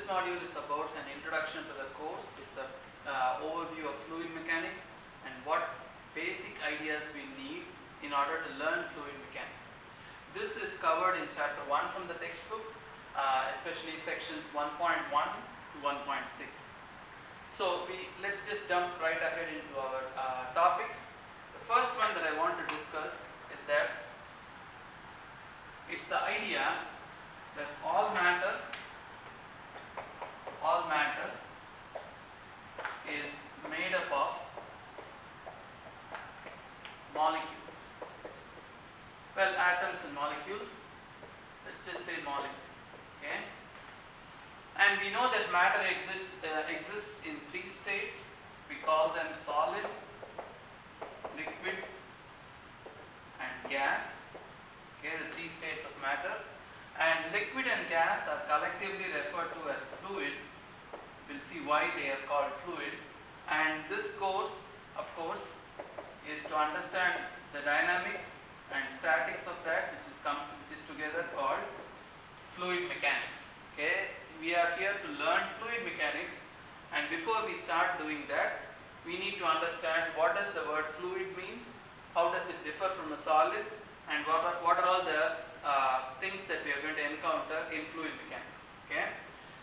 module is about an introduction to the course. It's a overview of fluid mechanics and what basic ideas we need in order to learn fluid mechanics. This is covered in chapter 1 from the textbook, especially sections 1.1 to 1.6. So let's just jump right ahead into our topics. The first one that I want to discuss is that it's the idea that all matter is made up of molecules. Well, atoms and molecules. Let's just say molecules. Okay. And we know that matter exists in three states. We call them solid, liquid, and gas. Okay, the three states of matter. And liquid and gas are collectively referred to as fluid. We'll see why they are called fluid. And this course, of course, is to understand the dynamics and statics of that, which is together called fluid mechanics. Okay, we are here to learn fluid mechanics, and before we start doing that, we need to understand what does the word fluid means, how does it differ from a solid, and what are all the things that we are going to encounter in fluid mechanics. Okay,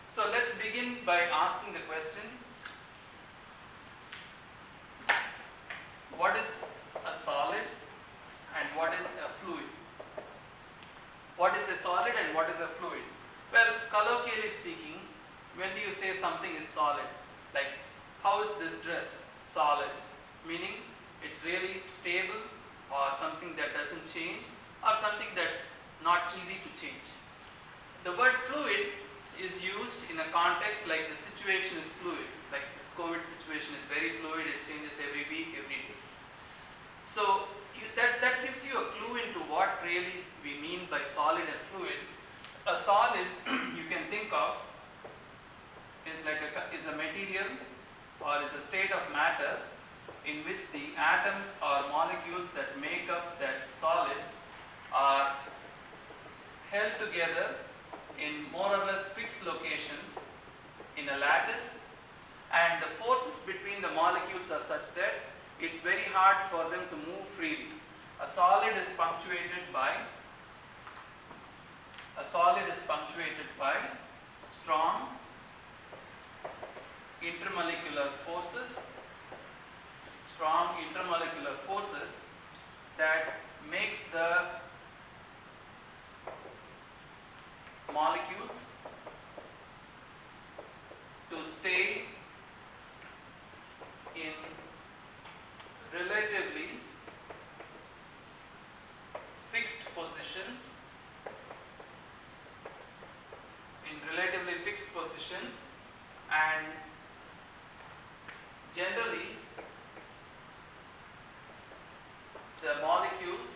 so let's begin by asking the question, what is a solid and what is a fluid? What is a solid and what is a fluid? Well, colloquially speaking, when do you say something is solid? Like, how is this dress solid? Meaning it's really stable, or something that doesn't change, or something that's not easy to change. The word fluid is used in a context like the situation is fluid, like this COVID situation is very fluid, it changes every week, every day. So that gives you a clue into what really we mean by solid and fluid. A solid you can think of is a material or is a state of matter in which the atoms or molecules that make up that solid are held together in more or less fixed locations in a lattice, and the forces between the molecules are such that it's very hard for them to move freely. A solid is punctuated by strong intermolecular forces that makes the molecules to stay in relatively fixed positions, and generally the molecules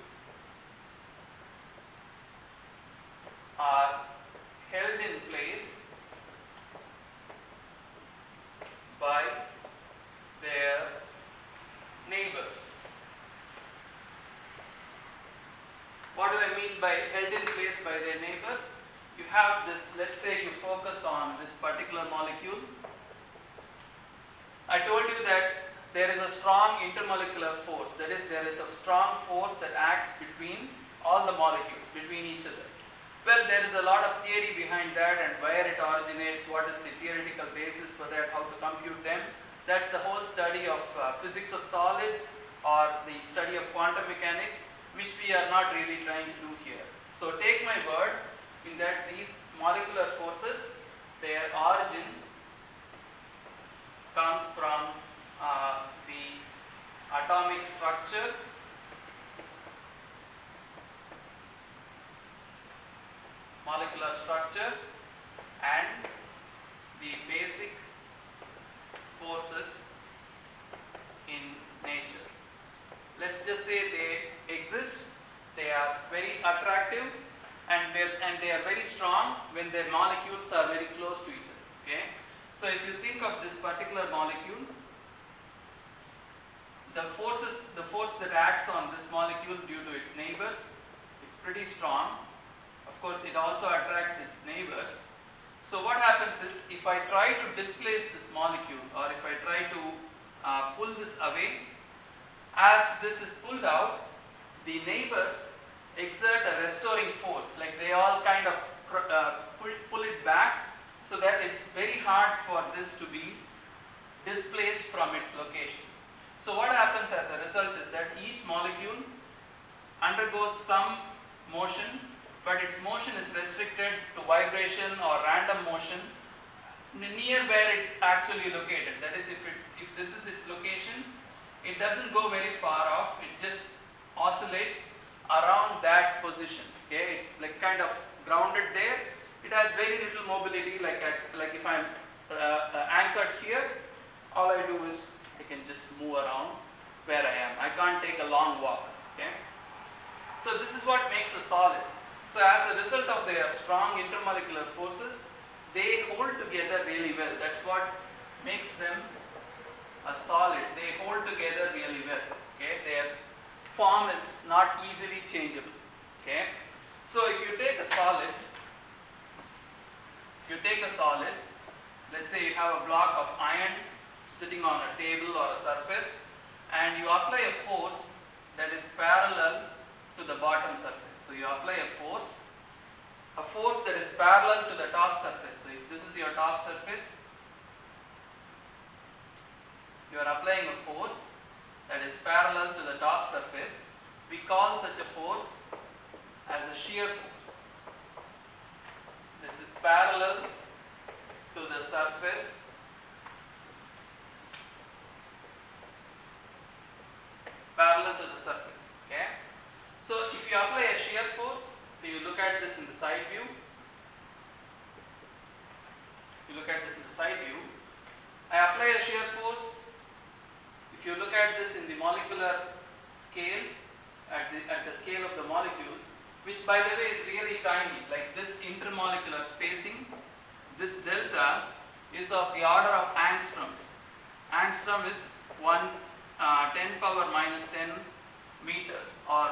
are held in place by their neighbors. What do I mean by held in place by their neighbors? You have this, let's say you focus on this particular molecule. I told you that there is a strong intermolecular force, that is, there is a strong force that acts between all the molecules, between each other. Well, there is a lot of theory behind that, and where it originates, what is the theoretical basis for that, how to compute them. That's the whole study of physics of solids, or the study of quantum mechanics, which we are not really trying to do here. So take my word in that these molecular forces, their origin comes from the atomic structure, molecular structure, and the basic forces in nature. Let's just say they exist, they are very attractive, and they are very strong when their molecules are very close to each other. Okay? So if you think of this particular molecule, the force that acts on this molecule due to its neighbors, it's pretty strong. Of course, it also attracts its neighbors. So what happens is, if I try to displace this molecule, or if I try to pull this away, as this is pulled out, the neighbors exert a restoring force, like they all kind of pull it back, so that it's very hard for this to be displaced from its location. So what happens as a result is that each molecule undergoes some motion, but its motion is restricted to vibration or random motion near where it's actually located. That is, if this is its location, it doesn't go very far off, it just oscillates around that position. Okay, it's like kind of grounded there. It has very little mobility, like if I'm anchored here, all I do is I can just move around where I am. I can't take a long walk. Okay, so this is what makes a solid. So as a result of their strong intermolecular forces, they hold together really well. That's what makes them a solid. They hold together really well. Okay, their form is not easily changeable. Okay, so if you take a solid, let's say you have a block of iron sitting on a table or a surface, and you apply a force that is parallel to the bottom surface. So you apply a force that is parallel to the top surface. So if this is your top surface, you are applying a force that is parallel to the top surface. We call such a force as a shear force. This is parallel to the surface, okay. So if you apply a shear force, so you look at this in the side view, I apply a shear force. If you look at this in the molecular scale, at the scale of the molecules, which by the way is really tiny, like this intermolecular spacing, this delta is of the order of angstroms. Angstrom is 10 power minus 10 meters, or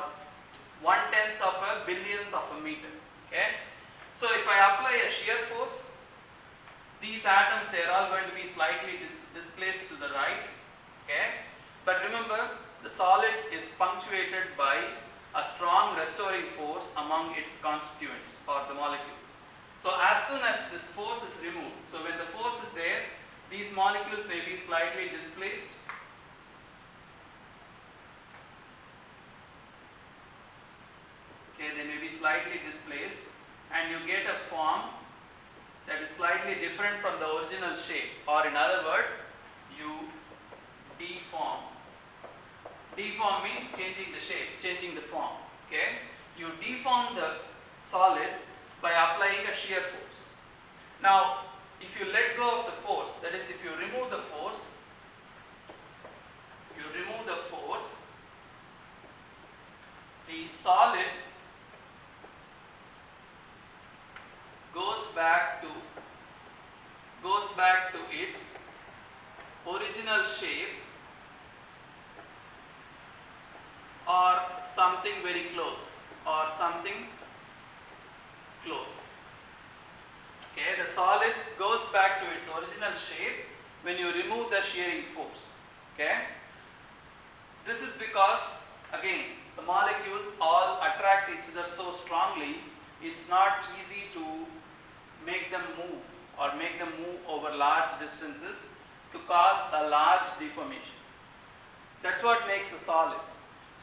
1/10 of a billionth of a meter. Okay, so if I apply a shear force, these atoms, they are all going to be slightly displaced to the right. Okay, but remember, the solid is punctuated by a strong restoring force among its constituents or the molecules. So as soon as this force is removed, so when the force is there, these molecules may be slightly displaced. Okay, they may be slightly displaced, and you get a form that is slightly different from the original shape, or in other words, you deform. Deform means changing the shape, changing the form. Okay, you deform the solid by applying a shear force. Now, if you let go of the force, that is, if you remove the force, the solid goes back to its original shape, or something very close, Okay, the solid goes back to its original shape when you remove the shearing force. Okay, this is because, again, the molecules all attract each other so strongly, it's not easy to make them move over large distances to cause a large deformation. That's what makes a solid.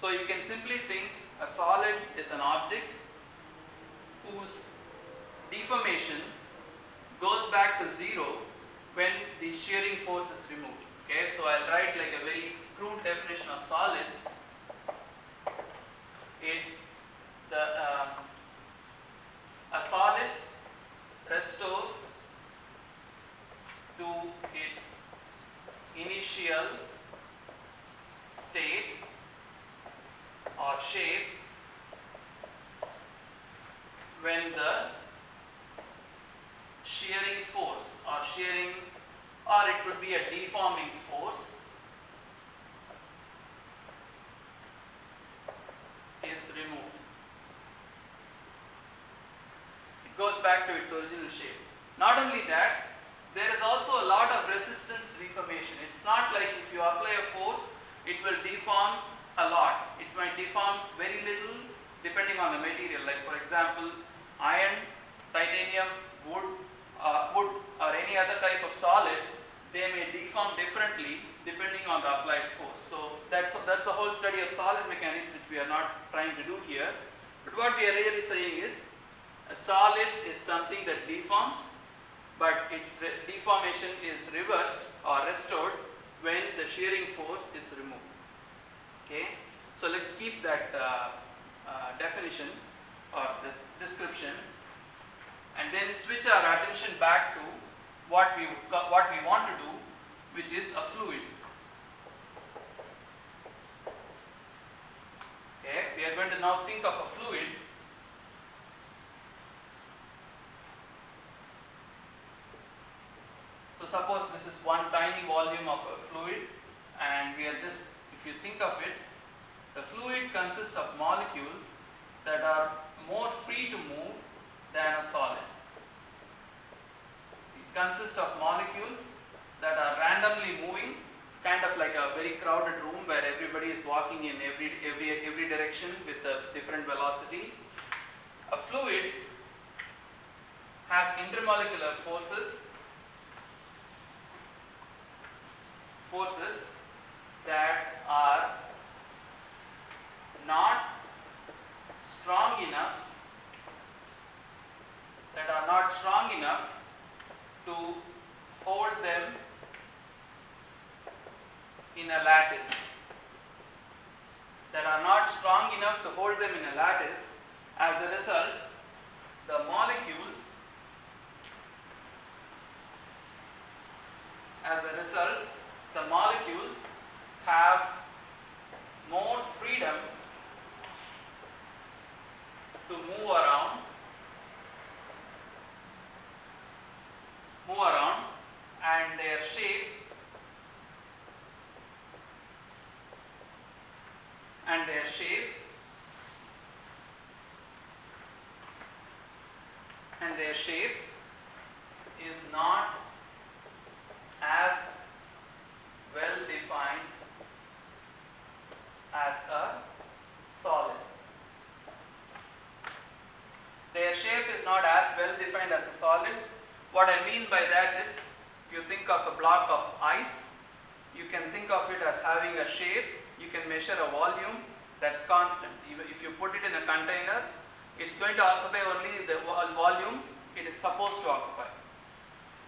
So you can simply think a solid is an object whose deformation goes back to zero when the shearing force is removed. Okay, so I'll write like a very crude definition of solid. A solid restores to its initial state or shape when the shearing force or it could be a deforming force is removed. It goes back to its original shape. Not only that, there is also a lot of resistance to deformation. It's not like if you apply a force, it will deform a lot. It might deform very little depending on the material. Like for example, iron, titanium, wood or any other type of solid, they may deform differently depending on the applied force. So that's the whole study of solid mechanics, which we are not trying to do here. But what we are really saying is, a solid is something that deforms, but its deformation is reversed or restored when the shearing force is removed. Okay, so let's keep that definition or the description, and then switch our attention back to what we want to do, which is a fluid. Okay, we are going to now think of a fluid. So suppose this is one tiny volume of a fluid, and we are just, if you think of it, the fluid consists of molecules that are more free to move than a solid. It consists of molecules that are randomly moving. It's kind of like a very crowded room where everybody is walking in every direction with a different velocity. A fluid has intermolecular forces that are not strong enough to hold them in a lattice. As a result, the molecules have more freedom to move around, and their shape is not as well defined as a solid. Their shape is not as well defined as a solid. What I mean by that is, if you think of a block of ice, you can think of it as having a shape. You can measure a volume that's constant. If you put it in a container, it's going to occupy only the volume it is supposed to occupy.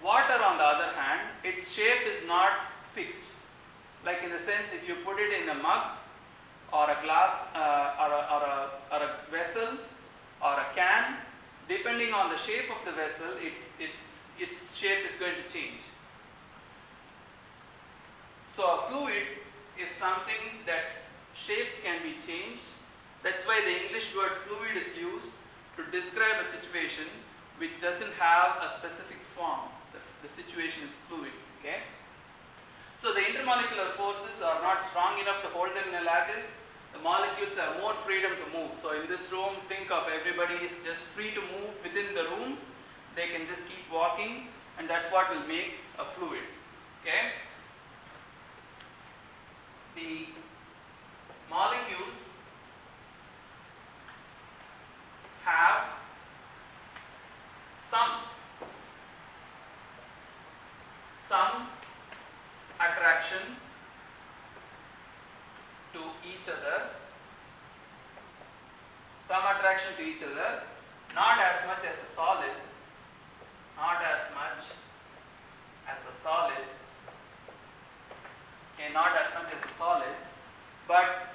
Water, on the other hand, its shape is not fixed. Like in the sense, if you put it in a mug or a glass or a vessel or a can, depending on the shape of the vessel, its shape is going to change. So a fluid is something that's shape can be changed. That's why the English word fluid is used to describe a situation which doesn't have a specific form. The situation is fluid. Okay. So the intermolecular forces are not strong enough to hold them in a lattice. The molecules have more freedom to move. So in this room, think of everybody is just free to move within the room. They can just keep walking, and that's what will make a fluid. Okay. The molecules have some attraction to each other, not as much as a solid, but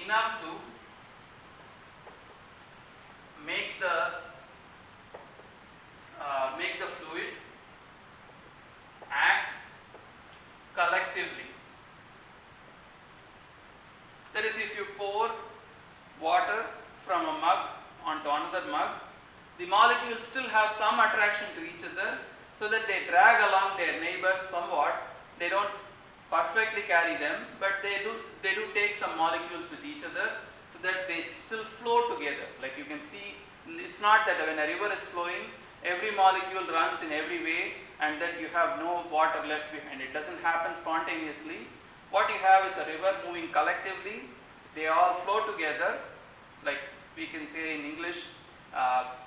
enough to make the fluid act collectively. That is, if you pour water from a mug onto another mug, the molecules still have some attraction to each other, so that they drag along their neighbors somewhat. They don't perfectly carry them, but they do take some molecules with each other, so that they still flow together. Like you can see It's not that when a river is flowing, every molecule runs in every way and then you have no water left behind. It doesn't happen spontaneously. What you have is a river moving collectively. They all flow together, like we can say in English,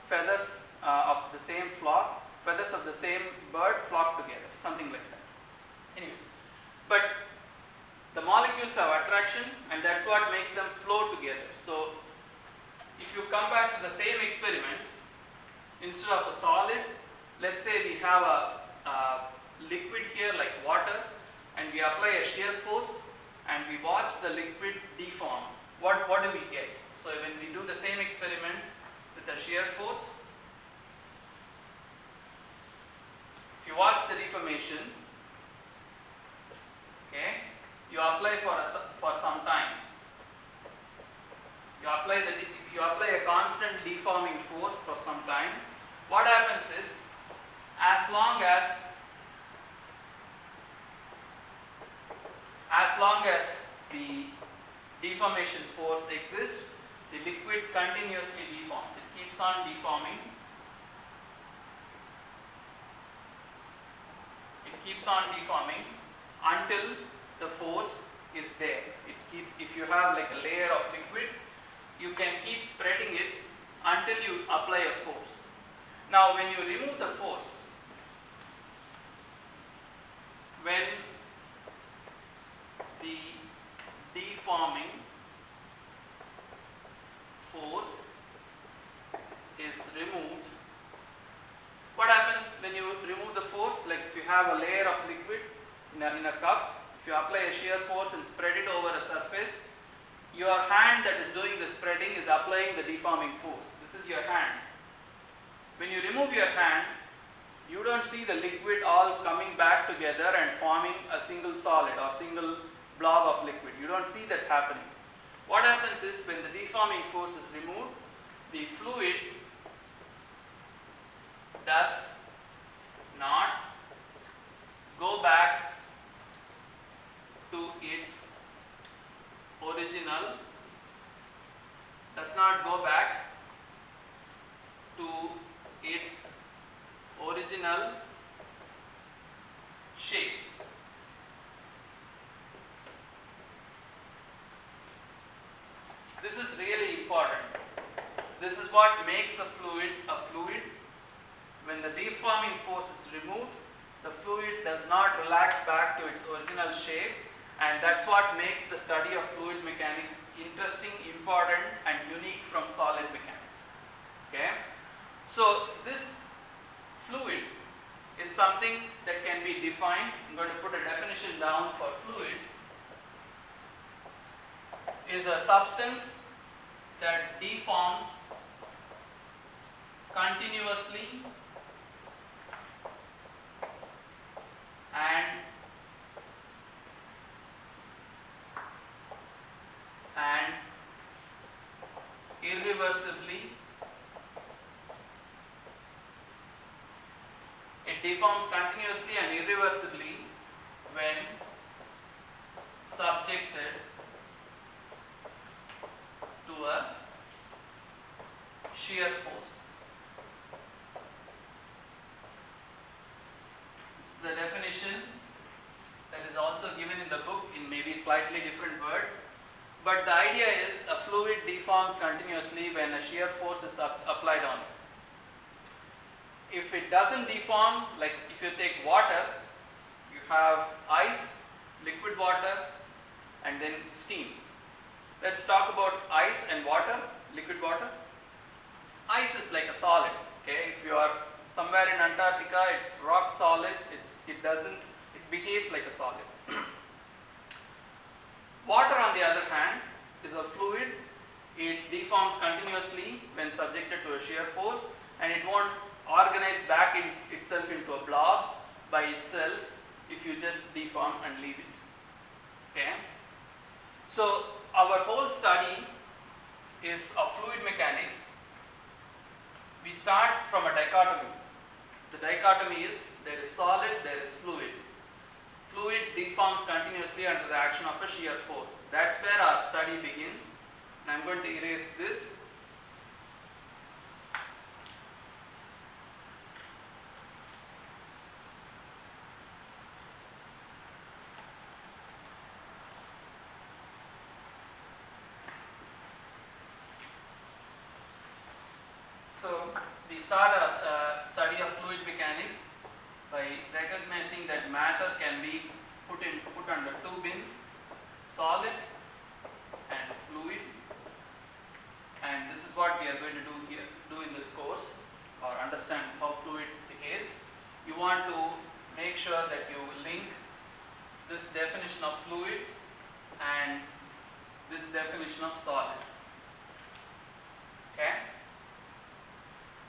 feathers of the same flock, feathers of the same bird flock together, something like that. Anyway, but the molecules have attraction and that's what makes them flow together. So if you come back to the same experiment, instead of a solid, let's say we have a liquid here like water, and we apply a shear force and we watch the liquid deform. What do we get? So when we do the same experiment with a shear force, if you watch the deformation, okay, you apply for some time. You apply a constant deforming force for some time. What happens is, as long as the deformation force exists, the liquid continuously deforms. It keeps on deforming. It keeps on deforming until the force is there. It keeps, if you have like a layer of liquid, you can keep spreading it until you apply a force. Now when you remove the force, when the deforming force is removed, what happens when you remove the force? Like if you have a layer of liquid in a cup, if you apply a shear force and spread it over a surface, your hand that is doing the spreading is applying the deforming force. This is your hand. When you remove your hand, you don't see the liquid all coming back together and forming a single solid or single blob of liquid. You don't see that happening. What happens is, when the deforming force is removed, the fluid does not go back to its original, shape. This is really important. This is what makes a fluid a fluid. When the deforming force is removed, the fluid does not relax back to its original shape, and that's what makes the study of fluid mechanics interesting, important and unique from solid mechanics. Okay? So this fluid is something that can be defined. I'm going to put a definition down for fluid. Is a substance that deforms continuously and irreversibly. It deforms continuously and irreversibly when subjected to a shear force. This is a definition that is also given in the book in maybe slightly different words, but the idea is a fluid deforms continuously when a shear force is applied on it. If it doesn't deform, like if you take water, you have ice, liquid water and then steam. Let's talk about ice and water, liquid water. Ice is like a solid. Okay, if you are somewhere in Antarctica, it's rock solid. It behaves like a solid. Water, on the other hand, is a fluid. It deforms continuously when subjected to a shear force, and it won't organize back itself into a blob by itself if you just deform and leave it. Okay. So our whole study is of fluid mechanics. We start from a dichotomy. The dichotomy is there is solid, there is fluid. Fluid deforms continuously under the action of a shear force. That's where our study begins. And I'm going to erase this. So we start our study of fluid mechanics by recognizing that matter can be put under two bins, solid and fluid, and this is what we are going to do in this course, or understand how fluid behaves. You want to make sure that you link this definition of fluid and this definition of solid. Okay?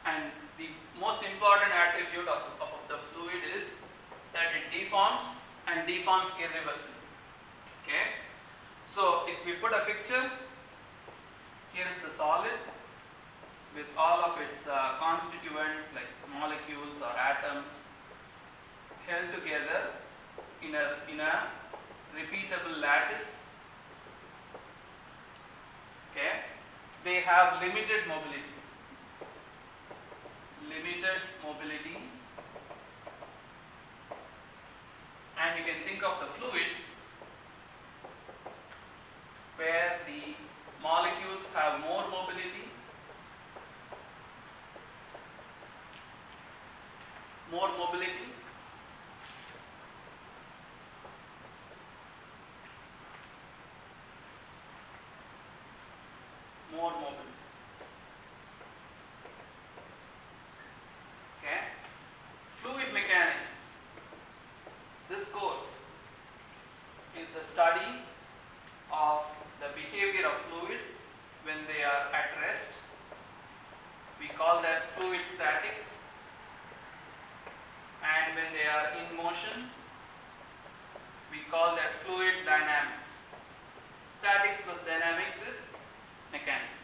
And the most important attribute of the fluid is that it deforms and deforms irreversibly. Okay? So if we put a picture, here is the solid with all of its constituents like molecules or atoms held together in a repeatable lattice. Okay? They have limited mobility. And you can think of the fluid where the molecules have more mobility, more mobility, more mobility. Okay? Fluid mechanics. This course is the study of the behavior of fluids when they are at rest. We call that fluid statics. And when they are in motion, we call that fluid dynamics. Statics plus dynamics is mechanics.